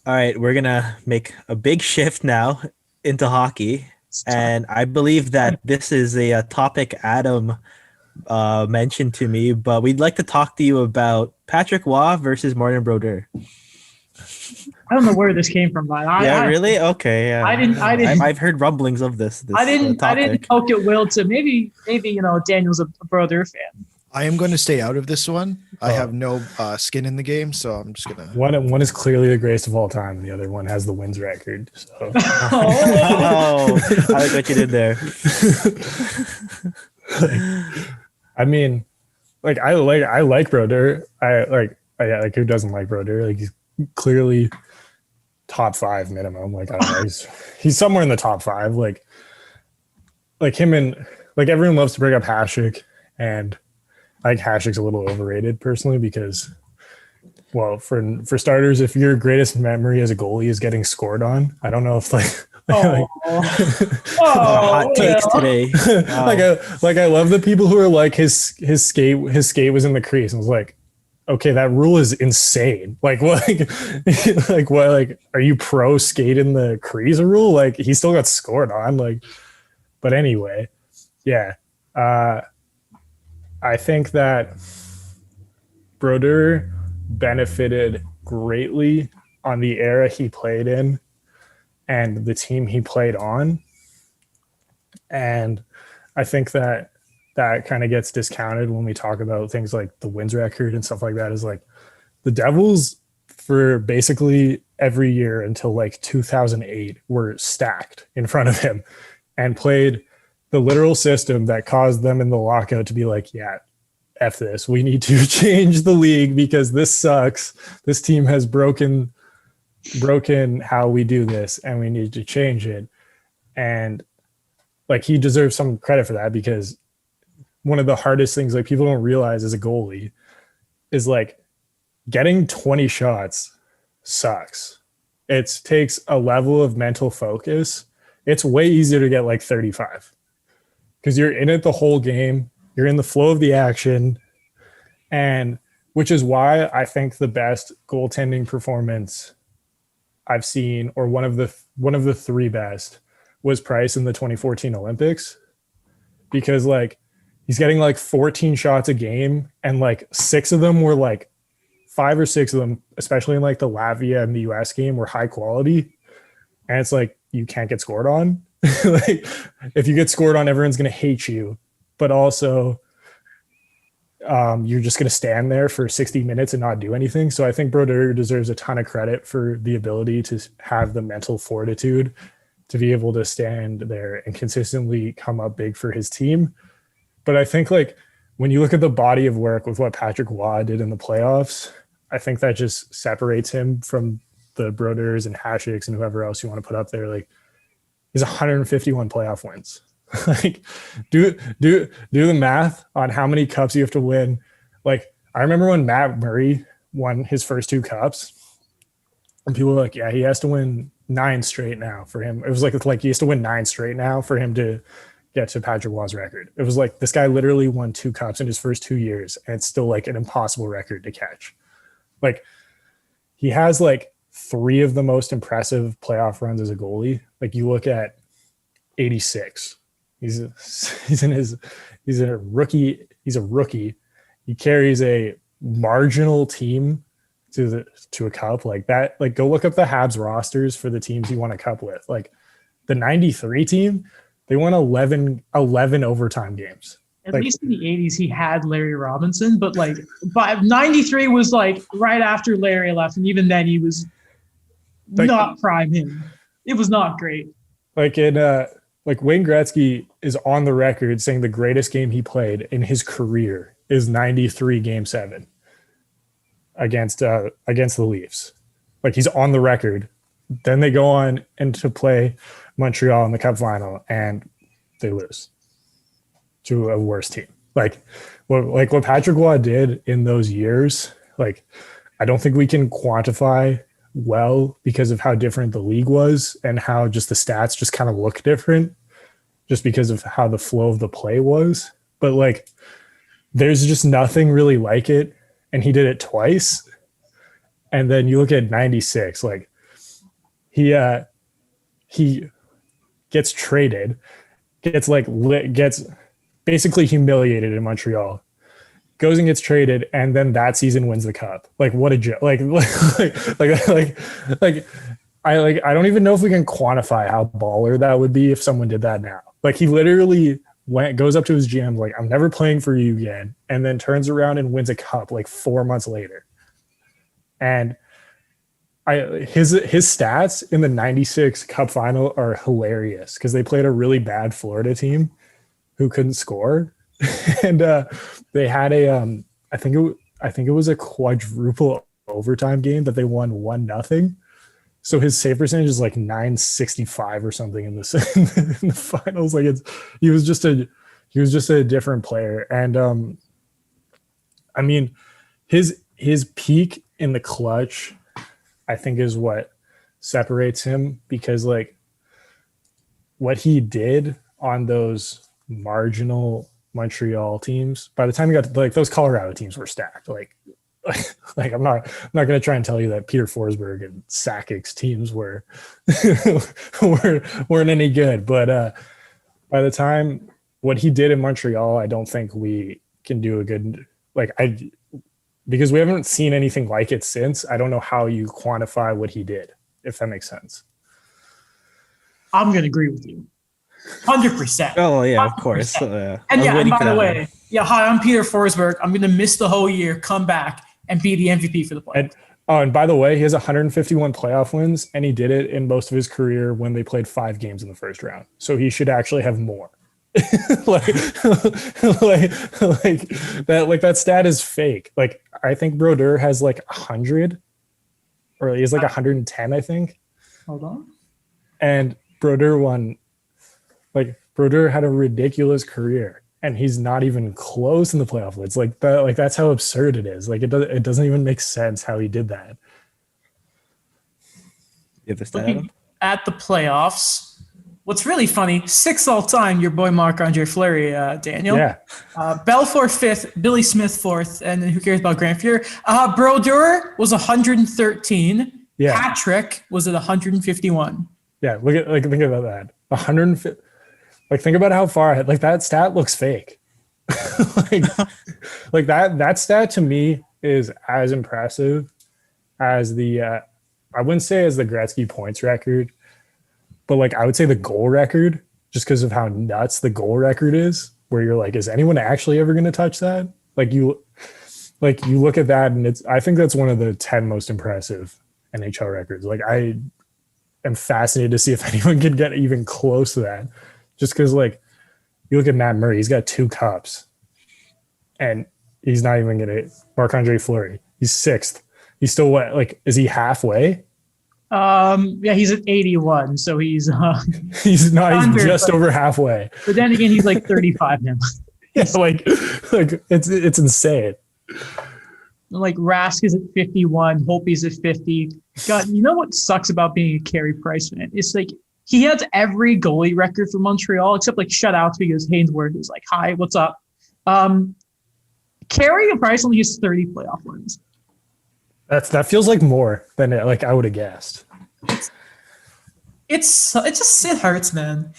All right, we're gonna make a big shift now into hockey, and I believe that this is a topic Adam mentioned to me, but we'd like to talk to you about Patrick Waugh versus Martin Brodeur. I don't know where this came from, but Yeah, really? Okay, I yeah. didn't, I didn't, I've heard rumblings of this I didn't topic. poke at Will to maybe Daniel's a Brodeur fan. I am going to stay out of this one. I have Oh, no skin in the game, so I'm just gonna. one is clearly the greatest of all time. The other one has the wins record. So Oh, Oh, I like what you did there. I mean, I like Brodeur. Like who doesn't like Brodeur? Like he's clearly top five minimum. Like I don't know, he's somewhere in the top five. Like him and like everyone loves to bring up Hasek, and I think Hasek's a little overrated personally because, well, for starters, if your greatest memory as a goalie is getting scored on, I don't know if like oh, Hot takes Will. today. Wow. I love the people who are like his skate was in the crease and was like, okay, that rule is insane. Like what like what like are you pro skate in the crease rule? Like he still got scored on. Like but anyway, yeah. I think that Brodeur benefited greatly on the era he played in and the team he played on. And I think that that kind of gets discounted when we talk about things like the wins record and stuff like that. Is like the Devils for basically every year until like 2008 were stacked in front of him and played the literal system that caused them in the lockout to be like, yeah, F this. We need to change the league because this sucks. This team has broken how we do this and we need to change it. And like he deserves some credit for that because one of the hardest things like people don't realize as a goalie is like getting 20 shots sucks. It takes a level of mental focus. It's way easier to get like 35 because you're in it the whole game. You're in the flow of the action. And which is why I think the best goaltending performance I've seen, or one of the three best, was Price in the 2014 Olympics. Because like he's getting like 14 shots a game, and like six of them were like 5 or 6 of them, especially in like the Latvia and the US game, were high quality. And it's like you can't get scored on. Like if you get scored on, everyone's gonna hate you. But also you're just going to stand there for 60 minutes and not do anything. So I think Brodeur deserves a ton of credit for the ability to have the mental fortitude to be able to stand there and consistently come up big for his team. But I think like when you look at the body of work with what Patrick Waugh did in the playoffs, I think that just separates him from the Brodeurs and Haseks and whoever else you want to put up there. Like he's 151 playoff wins. Like do the math on how many cups you have to win. Like I remember when Matt Murray won his first 2 cups and people were like, yeah, he has to win 9 straight now for him. It was like he has to win 9 straight now for him to get to Patrick Waugh's record. It was like this guy literally won 2 cups in his first 2 years and it's still like an impossible record to catch. Like he has like 3 of the most impressive playoff runs as a goalie. Like you look at 86. He's a rookie. He's a rookie. He carries a marginal team to a cup like that. Like go look up the Habs rosters for the teams he won a cup with. Like the 93 team, they won 11 overtime games. At Like, least in the 80s, he had Larry Robinson, but like, but 93 was like right after Larry left. And even then he was like, not prime him. It was not great. like in like Wayne Gretzky is on the record saying the greatest game he played in his career is 93 Game 7 against the Leafs. Like he's on the record. Then they go on and to play Montreal in the Cup final and they lose to a worse team. Like what Patrick Waugh did in those years, like I don't think we can quantify well because of how different the league was and how just the stats just kind of look different just because of how the flow of the play was. But like there's just nothing really like it. And he did it twice. And then you look at 96, like he gets traded, gets basically humiliated in Montreal, goes and gets traded, and then that season wins the cup. Like, what a joke! I don't even know if we can quantify how baller that would be if someone did that now. Like, he literally goes up to his GM like, I'm never playing for you again, and then turns around and wins a cup like 4 months later. And his stats in the 96 cup final are hilarious because they played a really bad Florida team who couldn't score. And they had I think it was a quadruple overtime game that they won 1-0. So his save percentage is like 965 or something in the finals. Like, he was just a different player. And I mean, his peak in the clutch, I think, is what separates him, because like what he did on those marginal Montreal teams, by the time he got to, like, those Colorado teams were stacked. Like I'm not going to try and tell you that Peter Forsberg and Sakic's teams weren't any good, but by the time what he did in Montreal, I don't think we can do a good, because we haven't seen anything like it since. I don't know how you quantify what he did, if that makes sense. I'm going to agree with you. 100%. Oh yeah, of course. And by the way, hi, I'm Peter Forsberg. I'm going to miss the whole year, come back, and be the MVP for the playoffs. And by the way, he has 151 playoff wins, and he did it in most of his career when they played 5 games in the first round. So he should actually have more. That stat is fake. Like, I think Brodeur has like 100, or he has like 110, I think. Hold on. And Brodeur Brodeur had a ridiculous career, and he's not even close in the playoff lists. Like that, that's how absurd it is. Like, it doesn't even make sense how he did that. You have the stat, Looking at the playoffs, what's really funny, 6th all time, your boy Marc-Andre Fleury, Daniel. Yeah. Belfour 5th, Billy Smith 4th, and then who cares about Grant Fuhr? Brodeur was 113. Yeah. Patrick was at 151. Yeah, think about that. 150. Like, think about how far ahead. Like, that stat looks fake. that stat to me is as impressive as the I wouldn't say as the Gretzky points record, but like I would say the goal record, just because of how nuts the goal record is. Where you're like, is anyone actually ever going to touch that? You look at that, and I think that's one of the 10 most impressive NHL records. Like, I am fascinated to see if anyone can get even close to that. Just because, like, you look at Matt Murray, he's got 2 cups, and he's not even going to. Marc-Andre Fleury, he's 6th. He's still what? Like, is he halfway? Yeah, he's at 81, so he's he's just over halfway. But then again, he's like 35 now. Yeah, like it's insane. Like, Rask is at 51, Holtby's at 50. God, you know what sucks about being a Carey Price fan? It's like he has every goalie record for Montreal except like shutouts, because Hainsworth is like, "Hi, what's up?" Carey Price only has 30 playoff wins. That feels like more than I would have guessed. It hurts, man.